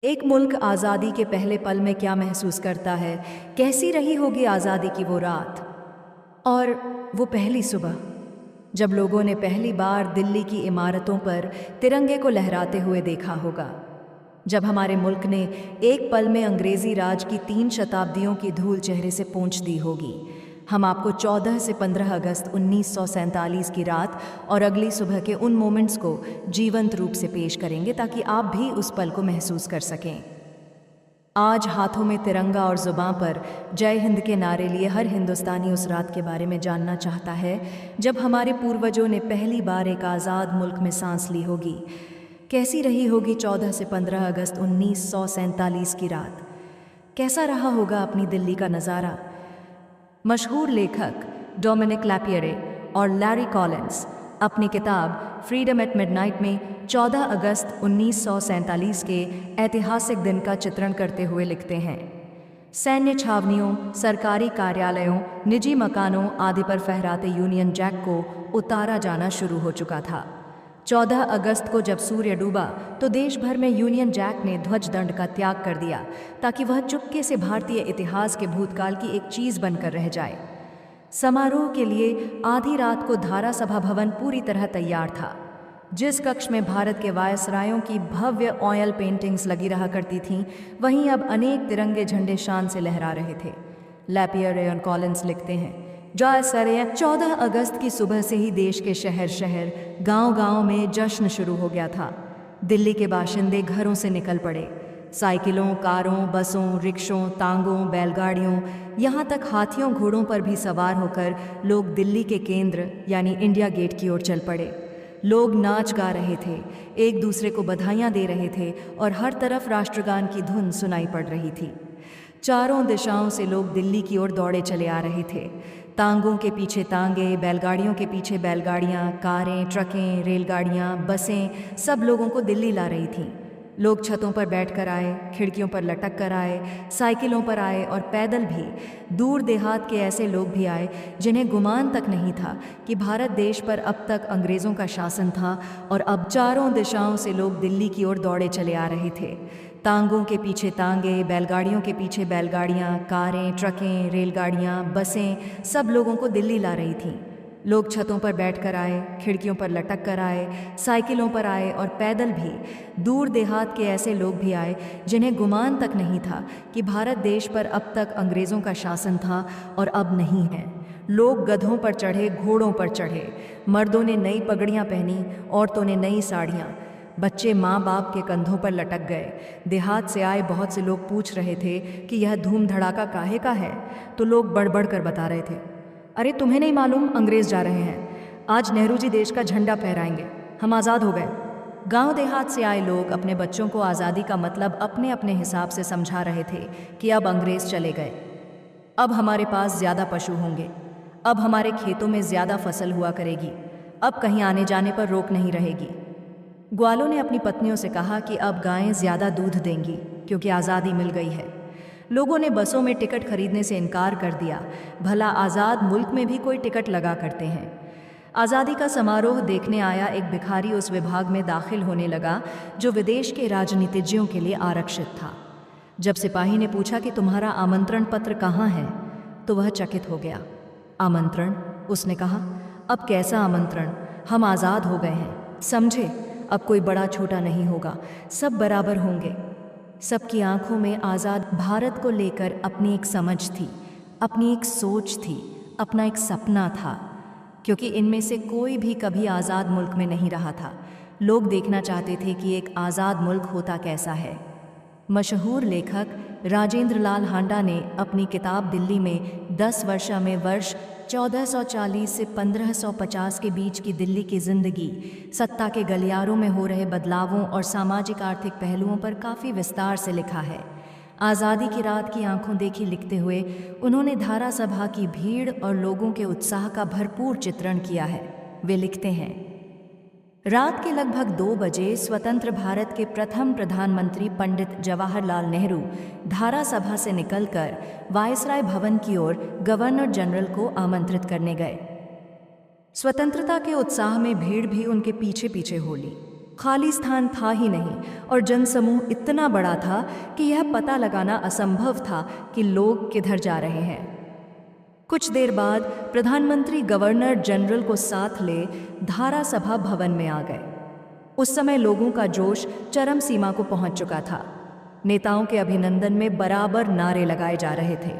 एक मुल्क आज़ादी के पहले पल में क्या महसूस करता है, कैसी रही होगी आज़ादी की वो रात और वो पहली सुबह जब लोगों ने पहली बार दिल्ली की इमारतों पर तिरंगे को लहराते हुए देखा होगा। जब हमारे मुल्क ने एक पल में अंग्रेजी राज की 3 शताब्दियों की धूल चेहरे से पोंछ दी होगी। हम आपको 14 से 15 अगस्त 1947 की रात और अगली सुबह के उन मोमेंट्स को जीवंत रूप से पेश करेंगे ताकि आप भी उस पल को महसूस कर सकें। आज हाथों में तिरंगा और ज़ुबां पर जय हिंद के नारे लिए हर हिंदुस्तानी उस रात के बारे में जानना चाहता है जब हमारे पूर्वजों ने पहली बार एक आज़ाद मुल्क में सांस ली होगी। कैसी रही होगी 14 से 15 अगस्त 1947 की रात? कैसा रहा होगा अपनी दिल्ली का नज़ारा? मशहूर लेखक डोमिनिक लैपियरे और लैरी कॉलिंस अपनी किताब फ्रीडम एट मिडनाइट में 14 अगस्त 1947 के ऐतिहासिक दिन का चित्रण करते हुए लिखते हैं। सैन्य छावनियों, सरकारी कार्यालयों, निजी मकानों आदि पर फहराते यूनियन जैक को उतारा जाना शुरू हो चुका था। 14 अगस्त को जब सूर्य डूबा तो देश भर में यूनियन जैक ने ध्वज दंड का त्याग कर दिया ताकि वह चुपके से भारतीय इतिहास के भूतकाल की एक चीज बनकर रह जाए। समारोह के लिए आधी रात को धारा सभा भवन पूरी तरह तैयार था। जिस कक्ष में भारत के वायसरायों की भव्य ऑयल पेंटिंग्स लगी रहा करती थीं, वहीं अब अनेक तिरंगे झंडे शान से लहरा रहे थे। लैपियरे और कॉलिंस लिखते हैं, जॉय सरे 14 अगस्त की सुबह से ही देश के शहर शहर, गांव-गांव में जश्न शुरू हो गया था। दिल्ली के बाशिंदे घरों से निकल पड़े। साइकिलों, कारों, बसों, रिक्शों, तांगों, बैलगाड़ियों, यहाँ तक हाथियों घोड़ों पर भी सवार होकर लोग दिल्ली के केंद्र यानी इंडिया गेट की ओर चल पड़े। लोग नाच गा रहे थे, एक दूसरे को बधाइयाँ दे रहे थे और हर तरफ राष्ट्रगान की धुन सुनाई पड़ रही थी। चारों दिशाओं से लोग दिल्ली की ओर दौड़े चले आ रहे थे। तांगों के पीछे तांगे, बैलगाड़ियों के पीछे बैलगाड़ियाँ, कारें, ट्रकें, रेलगाड़ियाँ, बसें सब लोगों को दिल्ली ला रही थीं। लोग छतों पर बैठकर आए, खिड़कियों पर लटक कर आए, साइकिलों पर आए और पैदल भी। दूर देहात के ऐसे लोग भी आए जिन्हें गुमान तक नहीं था कि भारत देश पर अब तक अंग्रेज़ों का शासन था और अब चारों दिशाओं से लोग दिल्ली की ओर दौड़े चले आ रहे थे। तांगों के पीछे तांगे, बैलगाड़ियों के पीछे बैलगाड़ियाँ, कारें, ट्रकें, रेलगाड़ियाँ, बसें सब लोगों को दिल्ली ला रही थीं। लोग छतों पर बैठकर आए, खिड़कियों पर लटक कर आए, साइकिलों पर आए और पैदल भी। दूर देहात के ऐसे लोग भी आए जिन्हें गुमान तक नहीं था कि भारत देश पर अब तक अंग्रेज़ों का शासन था और अब नहीं है। लोग गधों पर चढ़े, घोड़ों पर चढ़े। मर्दों ने नई पगड़ियाँ पहनी, औरतों ने नई साड़ियाँ। बच्चे माँ बाप के कंधों पर लटक गए। देहात से आए बहुत से लोग पूछ रहे थे कि यह धूम धड़ाका काहे का है, तो लोग बढ़ कर बता रहे थे, अरे तुम्हें नहीं मालूम, अंग्रेज जा रहे हैं, आज नेहरू जी देश का झंडा फहराएंगे, हम आज़ाद हो गए। गांव देहात से आए लोग अपने बच्चों को आज़ादी का मतलब अपने अपने हिसाब से समझा रहे थे कि अब अंग्रेज चले गए, अब हमारे पास ज़्यादा पशु होंगे, अब हमारे खेतों में ज़्यादा फसल हुआ करेगी, अब कहीं आने जाने पर रोक नहीं रहेगी। ग्वालों ने अपनी पत्नियों से कहा कि अब गायें ज़्यादा दूध देंगी क्योंकि आज़ादी मिल गई है। लोगों ने बसों में टिकट खरीदने से इनकार कर दिया, भला आज़ाद मुल्क में भी कोई टिकट लगा करते हैं। आज़ादी का समारोह देखने आया एक भिखारी उस विभाग में दाखिल होने लगा जो विदेश के राजनीतिज्ञों के लिए आरक्षित था। जब सिपाही ने पूछा कि तुम्हारा आमंत्रण पत्र कहाँ है, तो वह चकित हो गया। आमंत्रण? उसने कहा, अब कैसा आमंत्रण, हम आज़ाद हो गए हैं, समझे, अब कोई बड़ा छोटा नहीं होगा, सब बराबर होंगे। सबकी आंखों में आज़ाद भारत को लेकर अपनी एक समझ थी, अपनी एक सोच थी, अपना एक सपना था, क्योंकि इनमें से कोई भी कभी आज़ाद मुल्क में नहीं रहा था। लोग देखना चाहते थे कि एक आज़ाद मुल्क होता कैसा है। मशहूर लेखक राजेंद्र लाल हांडा ने अपनी किताब दिल्ली में 10 वर्षा में वर्ष 1440 से 1550 के बीच की दिल्ली की जिंदगी, सत्ता के गलियारों में हो रहे बदलावों और सामाजिक आर्थिक पहलुओं पर काफ़ी विस्तार से लिखा है। आज़ादी की रात की आंखों देखी लिखते हुए उन्होंने धारा सभा की भीड़ और लोगों के उत्साह का भरपूर चित्रण किया है। वे लिखते हैं, रात के लगभग 2 बजे स्वतंत्र भारत के प्रथम प्रधानमंत्री पंडित जवाहरलाल नेहरू धारा सभा से निकलकर वायसराय भवन की ओर गवर्नर जनरल को आमंत्रित करने गए। स्वतंत्रता के उत्साह में भीड़ भी उनके पीछे पीछे हो ली। खाली स्थान था ही नहीं और जनसमूह इतना बड़ा था कि यह पता लगाना असंभव था कि लोग किधर जा रहे हैं। कुछ देर बाद प्रधानमंत्री गवर्नर जनरल को साथ ले धारा सभा भवन में आ गए। उस समय लोगों का जोश चरम सीमा को पहुंच चुका था। नेताओं के अभिनंदन में बराबर नारे लगाए जा रहे थे।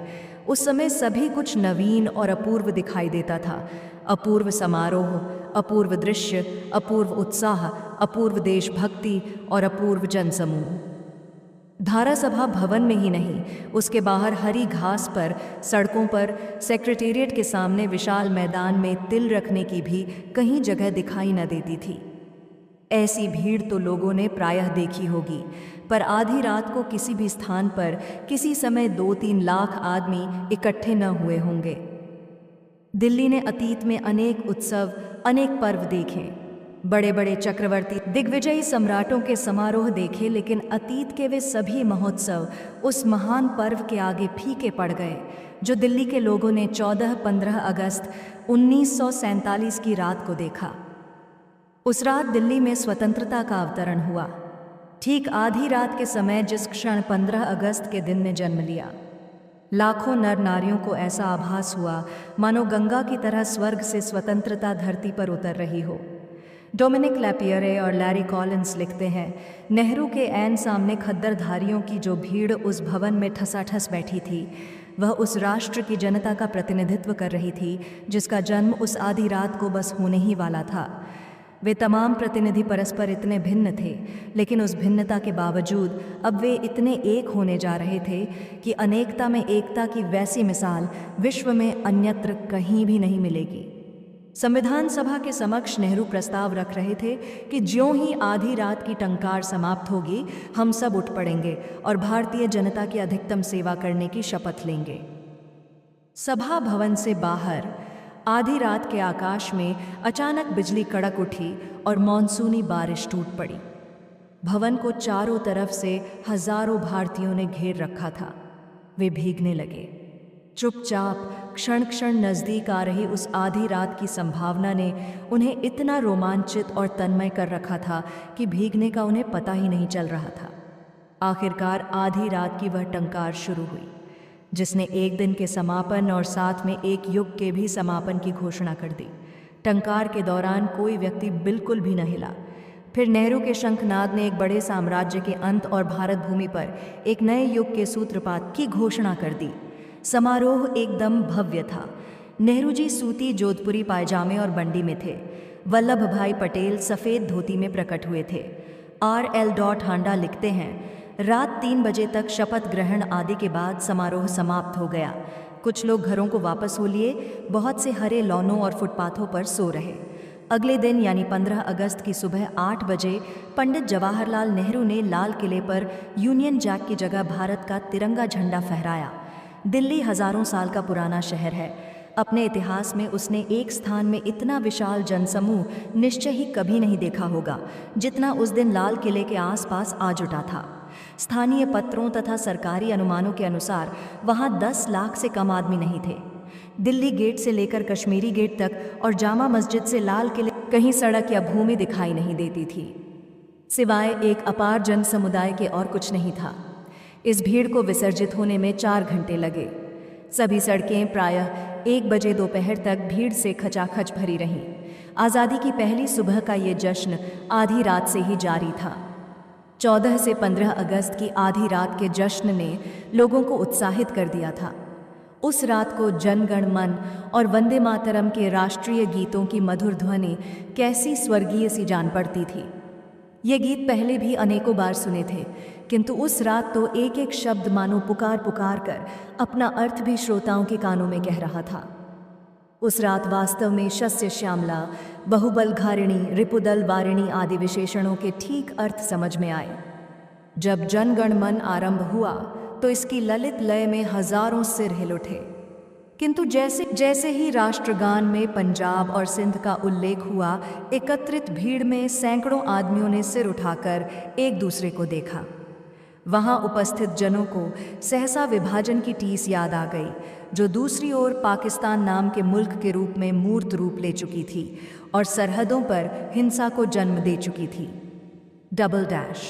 उस समय सभी कुछ नवीन और अपूर्व दिखाई देता था। अपूर्व समारोह, अपूर्व दृश्य, अपूर्व उत्साह, अपूर्व देशभक्ति और अपूर्व जनसमूह। धारा सभा भवन में ही नहीं, उसके बाहर हरी घास पर, सड़कों पर, सेक्रेटेरिएट के सामने विशाल मैदान में तिल रखने की भी कहीं जगह दिखाई न देती थी। ऐसी भीड़ तो लोगों ने प्रायः देखी होगी, पर आधी रात को किसी भी स्थान पर किसी समय 2-3 लाख आदमी इकट्ठे न हुए होंगे। दिल्ली ने अतीत में अनेक उत्सव, अनेक पर्व देखे, बड़े बड़े चक्रवर्ती दिग्विजयी सम्राटों के समारोह देखे, लेकिन अतीत के वे सभी महोत्सव उस महान पर्व के आगे फीके पड़ गए जो दिल्ली के लोगों ने 14-15 अगस्त 1947 की रात को देखा। उस रात दिल्ली में स्वतंत्रता का अवतरण हुआ, ठीक आधी रात के समय, जिस क्षण 15 अगस्त के दिन में जन्म लिया। लाखों नर नारियों को ऐसा आभास हुआ मानो गंगा की तरह स्वर्ग से स्वतंत्रता धरती पर उतर रही हो। डोमिनिक लैपियरे और लैरी कॉलिंस लिखते हैं, नेहरू के ऐन सामने खद्दरधारियों की जो भीड़ उस भवन में ठसाठस बैठी थी, वह उस राष्ट्र की जनता का प्रतिनिधित्व कर रही थी जिसका जन्म उस आधी रात को बस होने ही वाला था। वे तमाम प्रतिनिधि परस्पर इतने भिन्न थे, लेकिन उस भिन्नता के बावजूद अब वे इतने एक होने जा रहे थे कि अनेकता में एकता की वैसी मिसाल विश्व में अन्यत्र कहीं भी नहीं मिलेगी। संविधान सभा के समक्ष नेहरू प्रस्ताव रख रहे थे कि ज्यों ही आधी रात की टंकार समाप्त होगी, हम सब उठ पड़ेंगे और भारतीय जनता की अधिकतम सेवा करने की शपथ लेंगे। सभा भवन से बाहर आधी रात के आकाश में अचानक बिजली कड़क उठी और मॉनसूनी बारिश टूट पड़ी। भवन को चारों तरफ से हजारों भारतीयों ने घेर रखा था। वे भीगने लगे। चुपचाप क्षण क्षण नजदीक आ रही उस आधी रात की संभावना ने उन्हें इतना रोमांचित और तन्मय कर रखा था कि भीगने का उन्हें पता ही नहीं चल रहा था। आखिरकार आधी रात की वह टंकार शुरू हुई जिसने एक दिन के समापन और साथ में एक युग के भी समापन की घोषणा कर दी। टंकार के दौरान कोई व्यक्ति बिल्कुल भी न हिला। फिर नेहरू के शंखनाद ने एक बड़े साम्राज्य के अंत और भारत भूमि पर एक नए युग के सूत्रपात की घोषणा कर दी। समारोह एकदम भव्य था। नेहरू जी सूती जोधपुरी पायजामे और बंडी में थे। वल्लभ भाई पटेल सफ़ेद धोती में प्रकट हुए थे। R.L. हांडा लिखते हैं, रात 3 बजे तक शपथ ग्रहण आदि के बाद समारोह समाप्त हो गया। कुछ लोग घरों को वापस हो लिए, बहुत से हरे लॉनों और फुटपाथों पर सो रहे। अगले दिन यानी 15 अगस्त की सुबह 8 बजे पंडित जवाहरलाल नेहरू ने लाल किले पर यूनियन जैक की जगह भारत का तिरंगा झंडा फहराया। दिल्ली हजारों साल का पुराना शहर है। अपने इतिहास में उसने एक स्थान में इतना विशाल जनसमूह निश्चय ही कभी नहीं देखा होगा जितना उस दिन लाल किले के आसपास आ जुटा था। स्थानीय पत्रों तथा सरकारी अनुमानों के अनुसार वहां 10 लाख से कम आदमी नहीं थे। दिल्ली गेट से लेकर कश्मीरी गेट तक और जामा मस्जिद से लाल किले कहीं सड़क या भूमि दिखाई नहीं देती थी, सिवाय एक अपार जन समुदाय के और कुछ नहीं था। इस भीड़ को विसर्जित होने में 4 घंटे लगे। सभी सड़कें प्रायः 1 बजे दोपहर तक भीड़ से खचाखच भरी रहीं। आज़ादी की पहली सुबह का ये जश्न आधी रात से ही जारी था। 14 से 15 अगस्त की आधी रात के जश्न ने लोगों को उत्साहित कर दिया था। उस रात को जन गण मन और वंदे मातरम के राष्ट्रीय गीतों की मधुर ध्वनि कैसी स्वर्गीय सी जान पड़ती थी। ये गीत पहले भी अनेकों बार सुने थे, किंतु उस रात तो एक एक शब्द मानो पुकार पुकार कर अपना अर्थ भी श्रोताओं के कानों में कह रहा था। उस रात वास्तव में शस्य श्यामला, बहुबल घारिणी, रिपुदल वारिणी आदि विशेषणों के ठीक अर्थ समझ में आए। जब जनगण मन आरंभ हुआ तो इसकी ललित लय में हजारों सिर हिल उठे, किंतु जैसे जैसे ही राष्ट्रगान में पंजाब और सिंध का उल्लेख हुआ, एकत्रित भीड़ में सैकड़ों आदमियों ने सिर उठाकर एक दूसरे को देखा। वहां उपस्थित जनों को सहसा विभाजन की टीस याद आ गई, जो दूसरी ओर पाकिस्तान नाम के मुल्क के रूप में मूर्त रूप ले चुकी थी और सरहदों पर हिंसा को जन्म दे चुकी थी। Double dash